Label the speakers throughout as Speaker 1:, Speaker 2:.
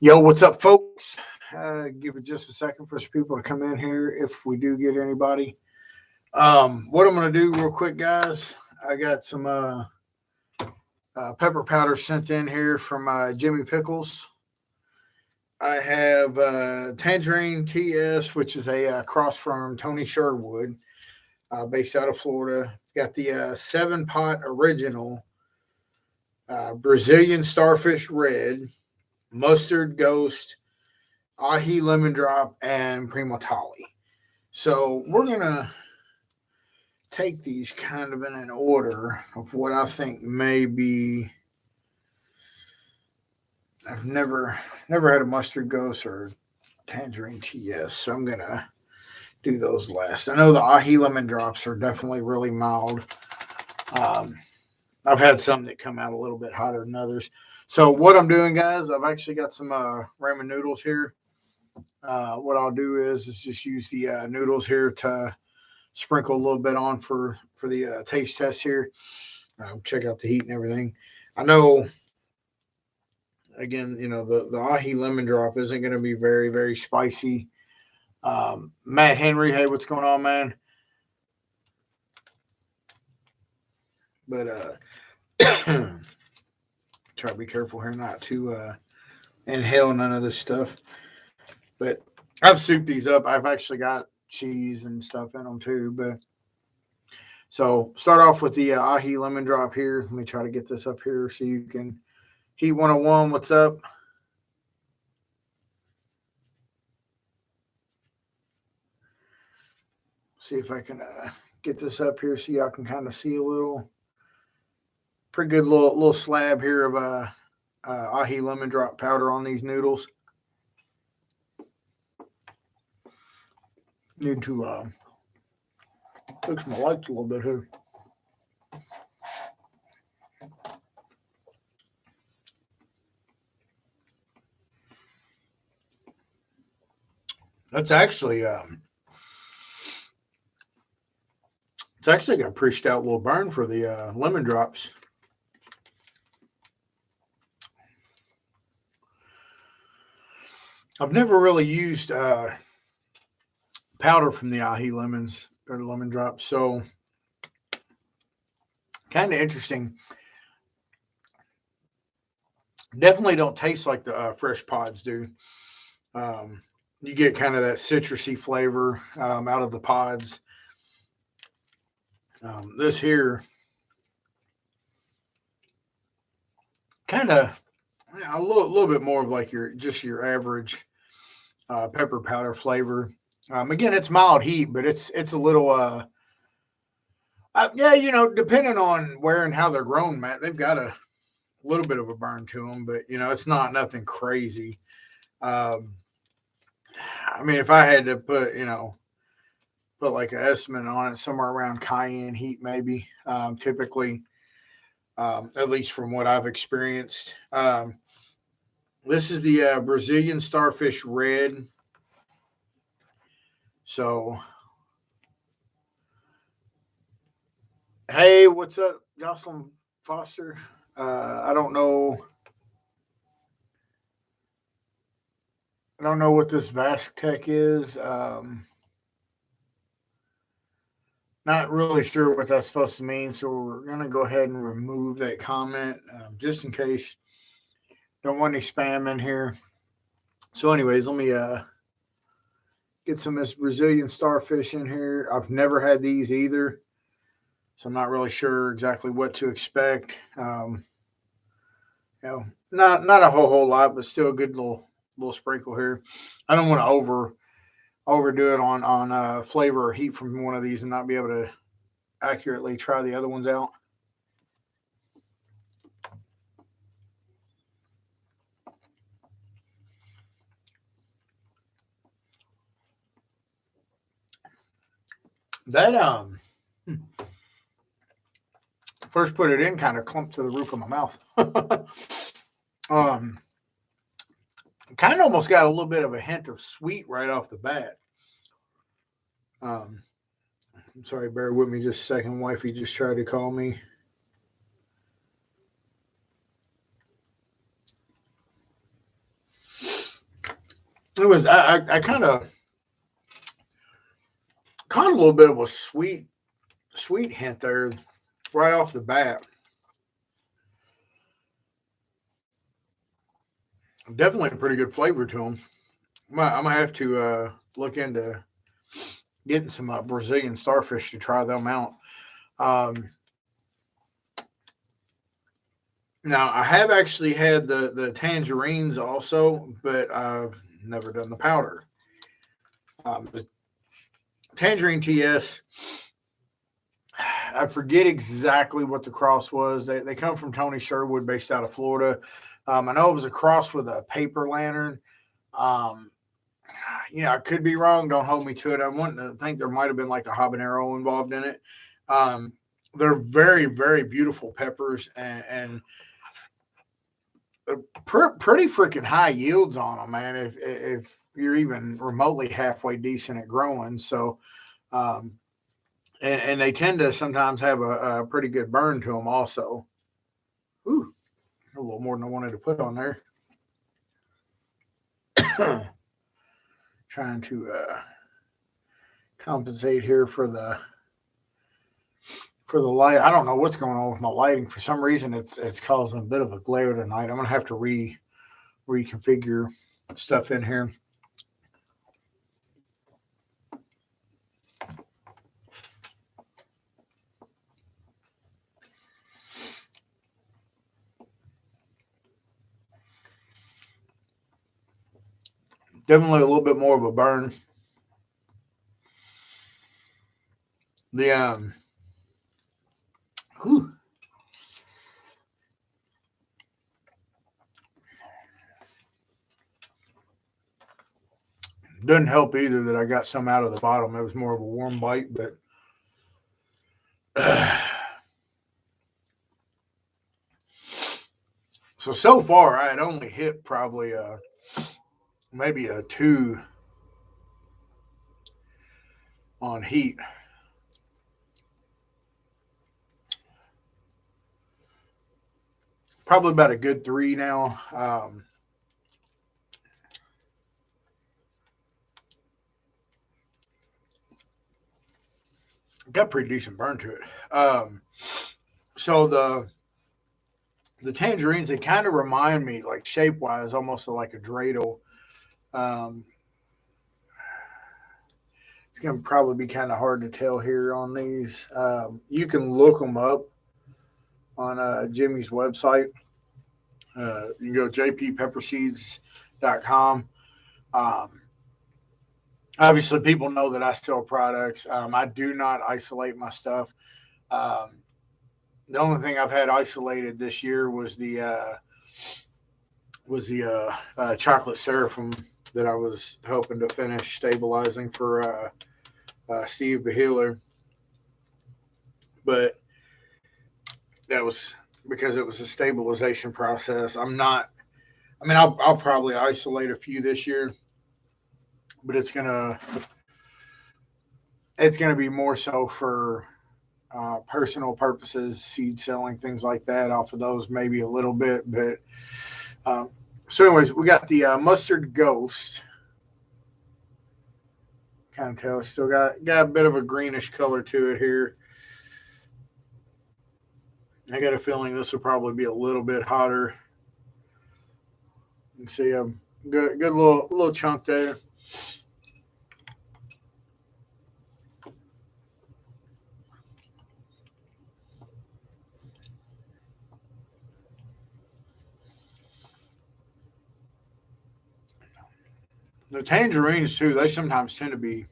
Speaker 1: Yo, what's up, folks? Give it just a second for some people to come in here if we do get anybody. What I'm going to do real quick, guys, I got some pepper powder sent in here from Jimmy Pickles. I have Tangerine TS, which is a cross from Tony Sherwood, based out of Florida. Got the 7-pot original Brazilian Starfish Red, Mustard Ghost, ahi lemon drop, and primo tali. So we're gonna take these kind of in an order of what I think may be. I've never had a mustard ghost or tangerine TS, so I'm gonna do those last. I know the ahi lemon drops are definitely really mild. I've had some that come out a little bit hotter than others. So what I'm doing, guys, I've actually got some ramen noodles here. What I'll do is just use the noodles here to sprinkle a little bit on for the taste test here. Check out the heat and everything. I know, again, the ahi lemon drop isn't going to be very, very spicy. Matt Henry, hey, what's going on, man? But try to be careful here not to inhale none of this stuff. But I've souped these up. I've actually got cheese and stuff in them too. But so start off with the ahi lemon drop here. Let me try to get this up here so you can. Heat 101, what's up? See if I can get this up here so y'all can kind of see a little. Pretty good little slab here of ahi lemon drop powder on these noodles. Need to fix my lights a little bit here. That's actually it's actually got a pretty stout little burn for the lemon drops. I've never really used powder from the ahi lemons or lemon drops, so kind of interesting. Definitely don't taste like the fresh pods do. You get kind of that citrusy flavor out of the pods. This here kind of a little bit more of like your average pepper powder flavor. Again, it's mild heat, but it's a little yeah, depending on where and how they're grown, Matt, they've got a little bit of a burn to them, but it's not nothing crazy. I mean, if I had to put like an estimate on it, somewhere around cayenne heat, maybe, typically, at least from what I've experienced. This is the Brazilian Starfish Red. So, hey, what's up, Jocelyn Foster? I don't know what this Vask Tech is. Not really sure what that's supposed to mean, so we're going to go ahead and remove that comment just in case. Don't want any spam in here. So anyways, let me get some of this Brazilian starfish in here. I've never had these either, so I'm not really sure exactly what to expect. Not a whole lot, but still a good little sprinkle here. I don't want to overdo it on flavor or heat from one of these and not be able to accurately try the other ones out. That first put it in kind of clumped to the roof of my mouth. Kind of almost got a little bit of a hint of sweet right off the bat. I'm sorry, bear with me just a second. Wifey just tried to call me. It was I kind of caught a little bit of a sweet hint there right off the bat. Definitely a pretty good flavor to them. I'm gonna have to look into getting some Brazilian starfish to try them out. Um, Now I have actually had the tangerines also, but I've never done the powder. The tangerine TS, I forget exactly what the cross was. They come from Tony Sherwood, based out of Florida. I know it was a cross with a paper lantern. Um, I could be wrong. Don't hold me to it. I want to think there might have been like a habanero involved in it. Um, they're very, very beautiful peppers, and pretty freaking high yields on them, man. If you're even remotely halfway decent at growing, so and they tend to sometimes have a pretty good burn to them, also. Ooh, a little more than I wanted to put on there. Trying to compensate here for the light. I don't know what's going on with my lighting. For some reason, it's causing a bit of a glare tonight. I'm gonna have to reconfigure stuff in here. Definitely a little bit more of a burn. The whew, doesn't help either that I got some out of the bottom. It was more of a warm bite, but so far I had only hit probably maybe a 2 on heat. Probably about a good 3 now. Got pretty decent burn to it. So the tangerines, they kind of remind me, like shape wise, almost like a dreidel. Um, it's gonna probably be kind of hard to tell here on these. You can look them up on Jimmy's website. You can go jppepperseeds.com. Um, Obviously, people know that I sell products. I do not isolate my stuff. Um, the only thing I've had isolated this year was the chocolate seraphim that I was hoping to finish stabilizing for Steve Beheeler, but that was because it was a stabilization process. I'm not. I mean, I'll probably isolate a few this year, but it's gonna be more so for personal purposes, seed selling, things like that. Off of those, maybe a little bit, but um, so, anyways, we got the mustard ghost. Kind of tell, still got a bit of a greenish color to it here. I got a feeling this will probably be a little bit hotter. You can see a good little chunk there. The tangerines too, they sometimes tend to be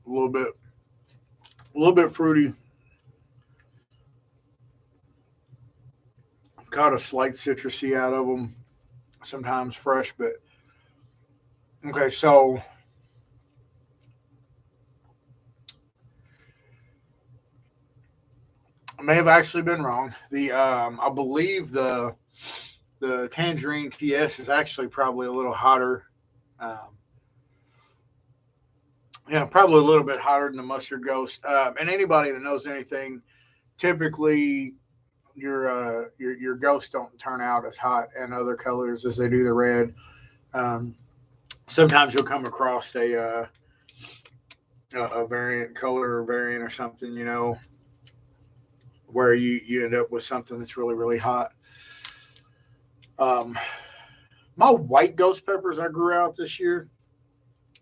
Speaker 1: a little bit fruity. Caught a slight citrusy out of them, sometimes fresh, but okay. So I may have actually been wrong. I believe the tangerine TS is actually probably a little hotter. Um, yeah, probably a little bit hotter than the mustard ghost. And anybody that knows anything, typically your ghosts don't turn out as hot and other colors as they do the red. Um, sometimes you'll come across a variant color or variant or something, where you end up with something that's really, really hot. Um, my white ghost peppers I grew out this year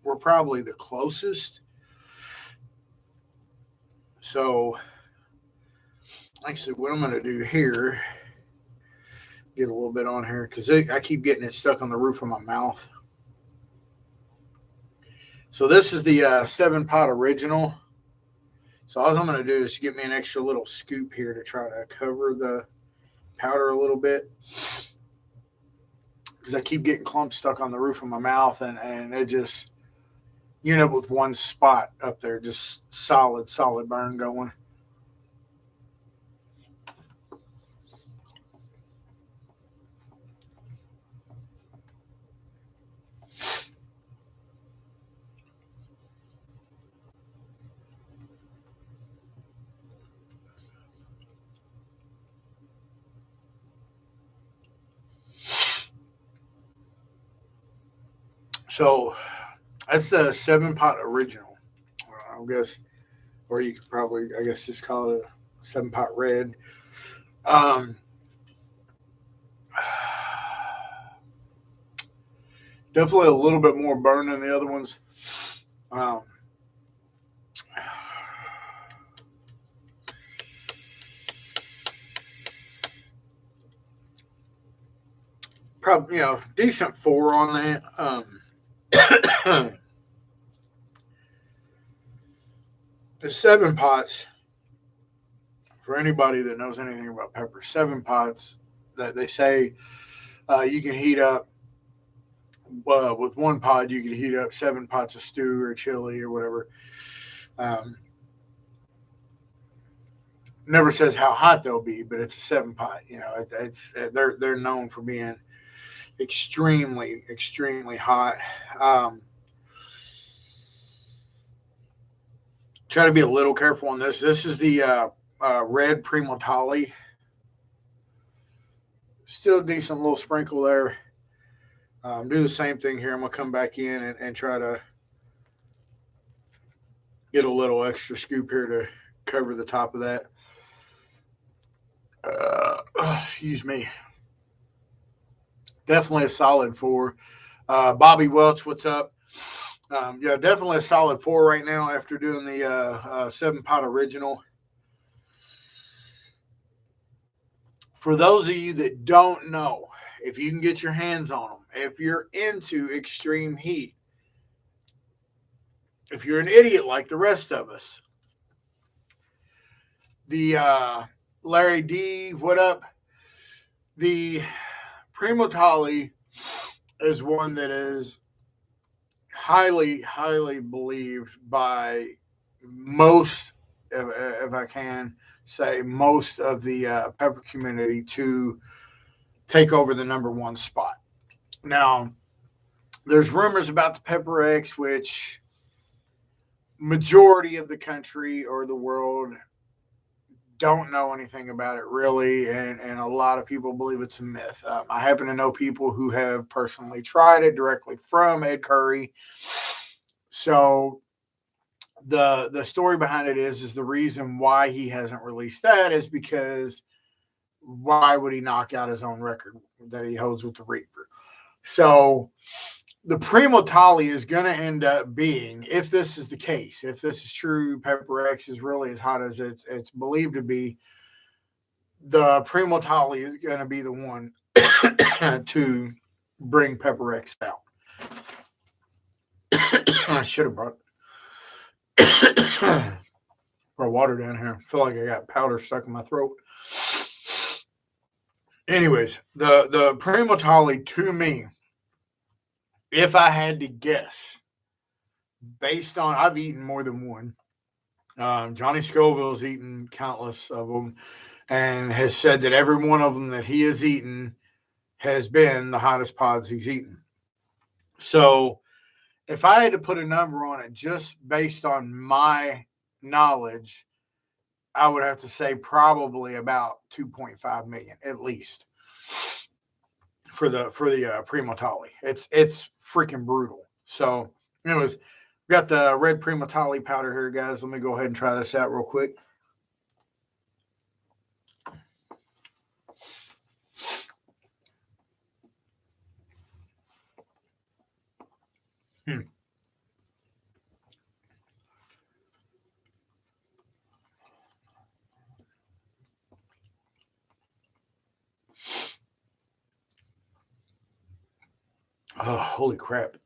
Speaker 1: were probably the closest. So, actually, what I'm going to do here, get a little bit on here because I keep getting it stuck on the roof of my mouth. So, this is the 7 pot original. So, all I'm going to do is get me an extra little scoop here to try to cover the powder a little bit because I keep getting clumps stuck on the roof of my mouth, and it just, with one spot up there, just solid burn going. So that's the 7 pot original, I guess, or you could probably, I guess, just call it a 7 pot red. Um, Definitely a little bit more burn than the other ones. Um, Probably, decent 4 on that. The 7 pots, for anybody that knows anything about pepper, 7 pots that they say you can heat up. With 1 pot, you can heat up 7 pots of stew or chili or whatever. Um, Never says how hot they'll be, but it's a 7 pot. They're known for being extremely hot. Um, Try to be a little careful on this. This is the red Primotali. Still a decent little sprinkle there. Do the same thing here. I'm gonna come back in and try to get a little extra scoop here to cover the top of that. Excuse me. Definitely a solid 4. Bobby Welch, what's up? Yeah, definitely a solid 4 right now after doing the 7 pot original. For those of you that don't know, if you can get your hands on them, if you're into extreme heat, if you're an idiot like the rest of us, the Larry D, what up? The Primotali is one that is highly believed by most, if I can say, most of the pepper community to take over the #1 spot. Now, there's rumors about the Pepper X, which majority of the country or the world don't know anything about it really, and a lot of people believe it's a myth. I happen to know people who have personally tried it directly from Ed Curry. So the story behind it is the reason why he hasn't released that is because why would he knock out his own record that he holds with the Reaper? So the Primotali is going to end up being, if this is the case, if this is true, Pepper X is really as hot as it's believed to be, the Primotali is going to be the one to bring Pepper X out. I should have brought water down here. I feel like I got powder stuck in my throat. Anyways, the Primotali to me, if I had to guess, based on I've eaten more than one. Johnny Scoville's eaten countless of them and has said that every one of them that he has eaten has been the hottest pods he's eaten. So if I had to put a number on it just based on my knowledge, I would have to say probably about 2.5 million at least for the Primotali. It's freaking brutal. So, anyways, we got the red Primatali powder here, guys. Let me go ahead and try this out real quick. Oh, holy crap.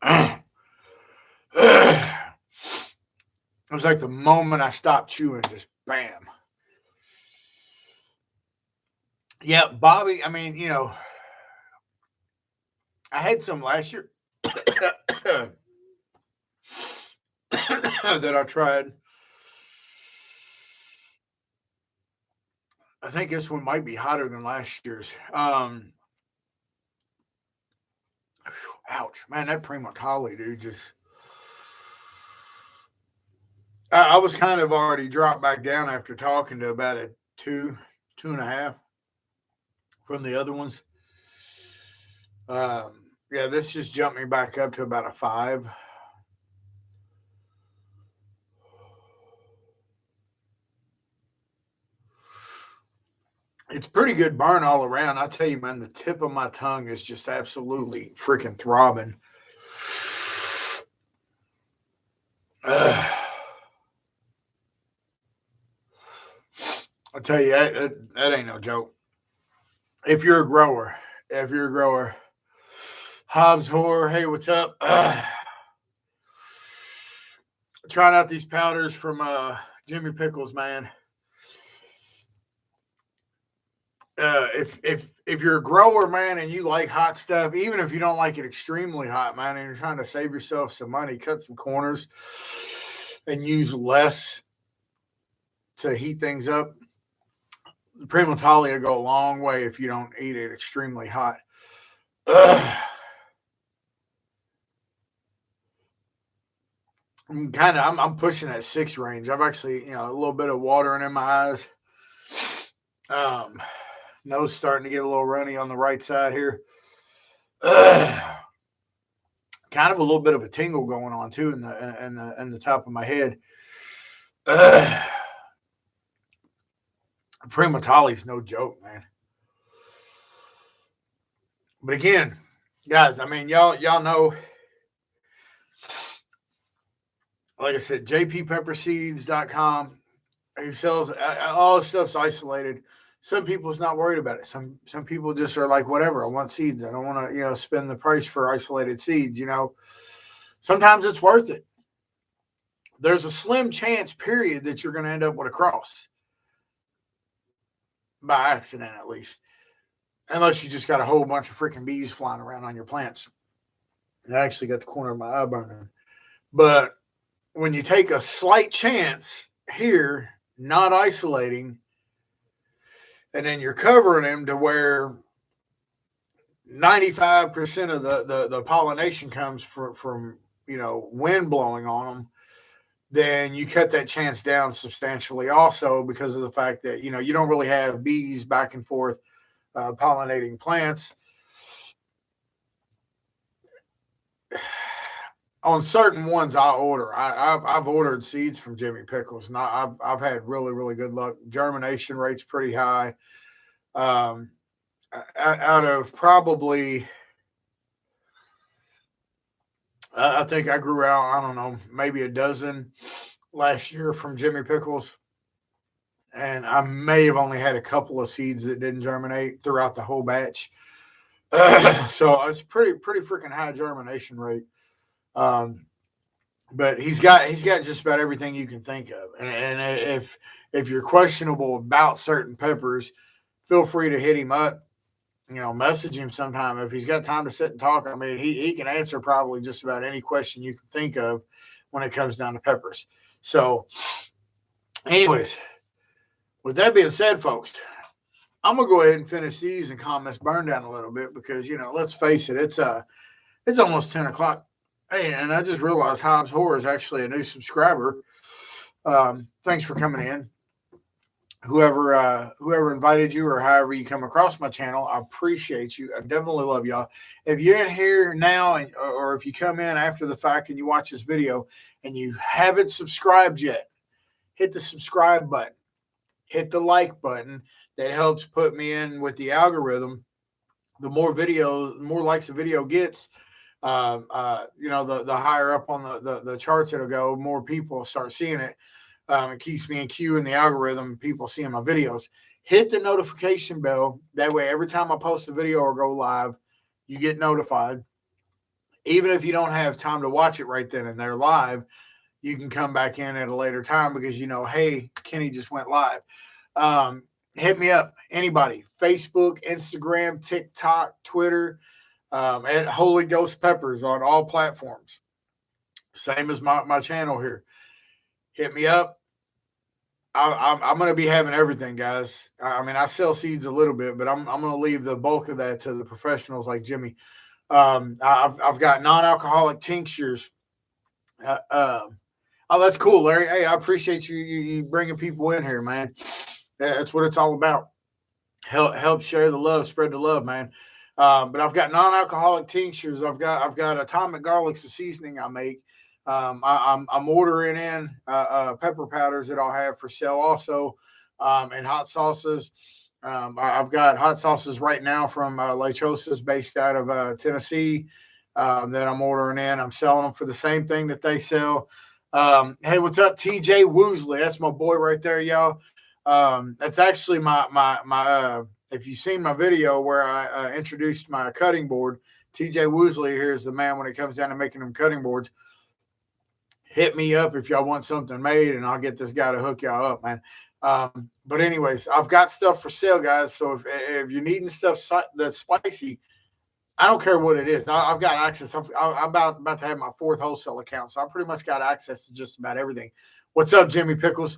Speaker 1: It was like the moment I stopped chewing, just bam. Yeah, Bobby, I mean, I had some last year that I tried. I think this one might be hotter than last year's. Ouch, man, that Primatali, dude, just. I was kind of already dropped back down after talking to about a two and a half from the other ones. Yeah, this just jumped me back up to about a 5. It's pretty good burn all around. I tell you, man, the tip of my tongue is just absolutely freaking throbbing. I tell you, that ain't no joke. If you're a grower, Hobbs Horror, hey, what's up? Trying out these powders from Jimmy Pickles, man. If you're a grower, man, and you like hot stuff, even if you don't like it extremely hot, man, and you're trying to save yourself some money, cut some corners, and use less to heat things up, Primatali will go a long way if you don't eat it extremely hot. I'm pushing that 6 range. I've actually, a little bit of watering in my eyes. Nose starting to get a little runny on the right side here. Kind of a little bit of a tingle going on too in the top of my head. Primatali's no joke, man. But again, guys, I mean, y'all know, like I said, jppepperseeds.com. He sells all the stuff's isolated. Some people's not worried about it. Some people just are like, whatever, I want seeds. I don't want to, spend the price for isolated seeds, Sometimes it's worth it. There's a slim chance, period, that you're going to end up with a cross. By accident, at least. Unless you just got a whole bunch of freaking bees flying around on your plants. I actually got the corner of my eye burning. But when you take a slight chance here, not isolating, and then you're covering them to where 95% of the pollination comes from wind blowing on them, then you cut that chance down substantially also because of the fact that, you don't really have bees back and forth pollinating plants. On certain ones I order. I've ordered seeds from Jimmy Pickles. And I've had really, really good luck. Germination rate's pretty high. Out of probably, I think I grew out, I don't know, maybe a dozen last year from Jimmy Pickles. And I may have only had a couple of seeds that didn't germinate throughout the whole batch. So it's pretty freaking high germination rate. But he's got just about everything you can think of. And if you're questionable about certain peppers, feel free to hit him up. Message him sometime if he's got time to sit and talk. I mean, he can answer probably just about any question you can think of when it comes down to peppers. So, anyways, with that being said, folks, I'm gonna go ahead and finish these and calm this burn down a little bit because let's face it, it's almost 10 o'clock. Hey, and I just realized Hobbs Horror is actually a new subscriber. Thanks for coming in. whoever invited you or however you come across my channel. I appreciate you. I definitely love y'all. If you're in here now, or if you come in after the fact and you watch this video and you haven't subscribed yet, hit the subscribe button, hit the like button. That helps put me in with the algorithm. The more videos, the more likes a video gets, the higher up on the charts it'll go, more people start seeing it. It keeps me in queue in the algorithm, people seeing my videos. Hit the notification bell. That way, every time I post a video or go live, you get notified. Even if you don't have time to watch it right then and there live, you can come back in at a later time because hey, Kenny just went live. Hit me up, anybody, Facebook, Instagram, TikTok, Twitter, at Holy Ghost Peppers on all platforms. Same as my channel here. Hit me up. I'm going to be having everything, guys. I mean, I sell seeds a little bit, but I'm going to leave the bulk of that to the professionals like Jimmy. I've got non-alcoholic tinctures. Oh, that's cool, Larry. Hey, I appreciate you bringing people in here, man. That's what it's all about. Help share the love, spread the love, man. But I've got non-alcoholic tinctures. I've got atomic garlics, the seasoning I make. I'm ordering in pepper powders that I'll have for sale also, and hot sauces. I've got hot sauces right now from Lechosas, based out of Tennessee, that I'm ordering in. I'm selling them for the same thing that they sell. Hey, what's up, TJ Woosley? That's my boy right there, y'all. That's actually my if you've seen my video where I introduced my cutting board, TJ Woosley here is the man when it comes down to making them cutting boards. Hit me up if y'all want something made, and I'll get this guy to hook y'all up, man. But anyways, I've got stuff for sale, guys. So if you're needing stuff that's spicy, I don't care what it is. I've got access. I'm about to have my 4th wholesale account, so I pretty much got access to just about everything. What's up, Jimmy Pickles?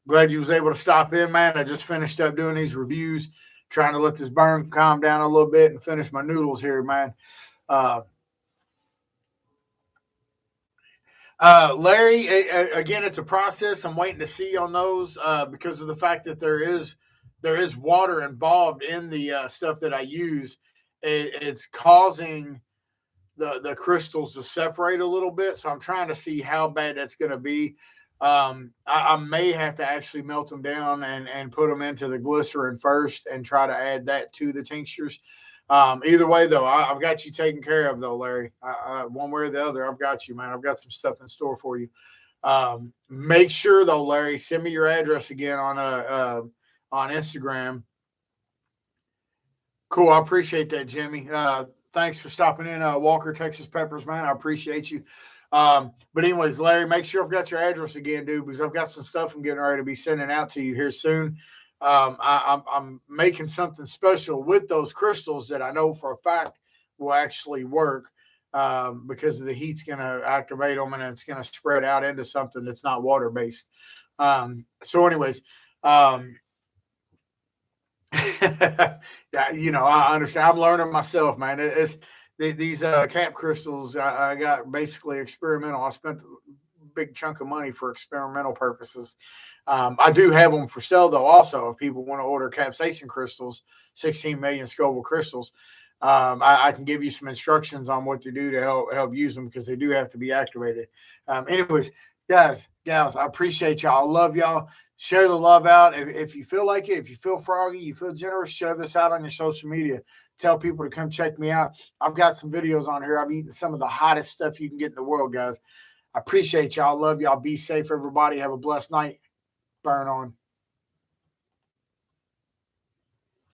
Speaker 1: Glad you was able to stop in, man. I just finished up doing these reviews, trying to let this burn calm down a little bit and finish my noodles here, man. Larry, again, it's a process. I'm waiting to see on those because of the fact that there is water involved in the stuff that I use. It's causing the crystals to separate a little bit. So I'm trying to see how bad that's going to be. I may have to actually melt them down and put them into the glycerin first and try to add that to the tinctures. Either way, though, I've got you taken care of, though, Larry. One way or the other, I've got you, man. I've got some stuff in store for you. Make sure, though, Larry, send me your address again on Instagram. Cool. I appreciate that, Jimmy. Thanks for stopping in, Walker, Texas Peppers, man. I appreciate you. But anyways, Larry, make sure I've got your address again, dude, because I've got some stuff I'm getting ready to be sending out to you here soon. I'm making something special with those crystals that I know for a fact will actually work, because the heat's going to activate them and it's going to spread out into something that's not water based. So anyways, yeah, I understand. I'm learning myself, man. These cap crystals. I got basically experimental. I spent a big chunk of money for experimental purposes. I do have them for sale, though, also, if people want to order capsaicin crystals, 16 million Scoville crystals. I can give you some instructions on what to do to help use them, because they do have to be activated. Anyways, guys, gals, I appreciate y'all. I love y'all. Share the love out. If you feel like it, if you feel froggy, you feel generous, share this out on your social media. Tell people to come check me out. I've got some videos on here. I've eaten some of the hottest stuff you can get in the world, guys. I appreciate y'all. Love y'all. Be safe, everybody. Have a blessed night. Burn on.